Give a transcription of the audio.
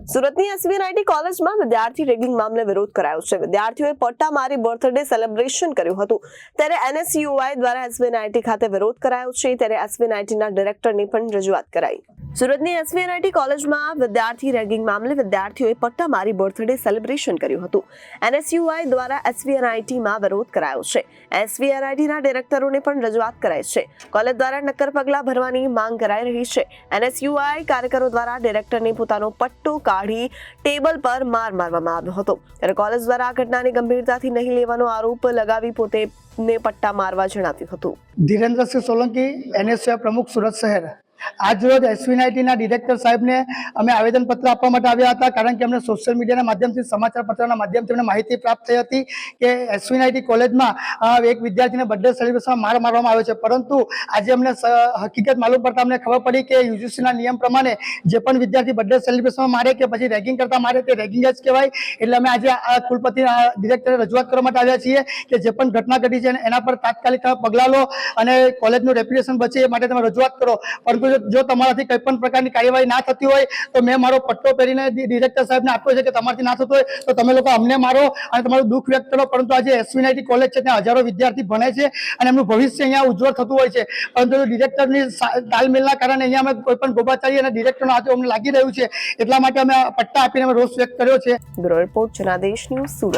સુરતની એસવીએનઆઈટી કોલેજમાં વિદ્યાર્થી રેગિંગ મામલે વિરોધ કરાયો છે। વિદ્યાર્થીઓએ પટ્ટા મારી બર્થડે સેલિબ્રેશન કર્યું હતું, ત્યારે એનએસયુઆઈ દ્વારા એસવીએનઆઈટી ખાતે વિરોધ કરાયો છે। ત્યારે એસવીએનઆઈટીના ડિરેક્ટરની પણ રજૂઆત કરાઈ। સુરતની એસવીએનઆઈટી કોલેજમાં વિદ્યાર્થી રેગિંગ મામલે વિદ્યાર્થીઓએ પટ્ટા મારી બર્થડે સેલિબ્રેશન કર્યું હતું। એનએસયુઆઈ દ્વારા એસવીએનઆઈટીમાં વિરોધ કરાયો છે। એસવીએનઆઈટીના ડિરેક્ટરોને પણ રજૂઆત કરાઈ છે। કોલેજ દ્વારા નક્કર પગલાં ભરવાની માંગ કરાઈ રહી છે। એનએસયુઆઈ કાર્યકરો દ્વારા ડિરેક્ટરને પોતાનો પટ્ટો કાઢી ટેબલ પર માર મારવામાં આવ્યો હતો, ત્યારે કોલેજ દ્વારા આ ઘટનાની ગંભીરતાથી નહીં લેવાનો આરોપ લગાવી પોતે પટ્ટા મારવા જણાવ્યું હતું। ધીરેન્દ્રસિંહ સોલંકી, એનએસયુઆઈ પ્રમુખ, સુરત શહેર। આજ રોજ એસવીએનઆઈટીના ડિરેક્ટર સાહેબને અમે આવેદનપત્ર આપવા માટે આવ્યા હતા, કારણ કે અમને સોશિયલ મીડિયાના માધ્યમથી, સમાચાર પત્રના માધ્યમથી અમને માહિતી પ્રાપ્ત થઈ હતી કે એસવીએનઆઈટી કોલેજમાં એક વિદ્યાર્થીને બર્થડે સેલિબ્રેશનમાં માર મારવામાં આવ્યો છે। પરંતુ આજે અમને હકીકત માલુમ પડતા અમને ખબર પડી કે યુજીસીના નિયમ પ્રમાણે જે પણ વિદ્યાર્થી બર્થડે સેલિબ્રેશનમાં મારે કે પછી રેગિંગ કરતા મારે તે રેગિંગ જ કહેવાય। એટલે અમે આજે આ કુલપતિ ડિરેક્ટરે રજૂઆત કરવા માટે આવ્યા છીએ કે જે પણ ઘટના ઘટી છે એના પર તાત્કાલિક પગલાં લો અને કોલેજનું રેપ્યુટેશન બચે એ માટે તમે રજૂઆત કરો। પરંતુ જો તમારાથી કોઈ પણ પ્રકારની કાર્યવાહી ના થતી હોય તો મેં મારો પટ્ટો પહેરીને ડિરેક્ટર સાહેબને આપ્યો છે કે તમારાથી ના થતું હોય તો તમે લોકો અમને મારો અને તમારું દુઃખ વ્યક્ત કરો। પરંતુ આજે એસવીએનઆઈટી કોલેજ છે ત્યાં હજારો વિદ્યાર્થી ભણે છે અને એમનું ભવિષ્ય અહીંયા ઉજ્જવળ થતું હોય છે, પરંતુ ડિરેક્ટરની તાલમેલના કારણે અહીંયા અમે કોઈ પણ ગોબાચારી અને ડિરેક્ટરનો હાથ અમને લાગી રહ્યું છે, એટલા માટે અમે પટ્ટા આપીને અમે રોષ વ્યક્ત કર્યો છે। Bureau report Janadesh news, Surat.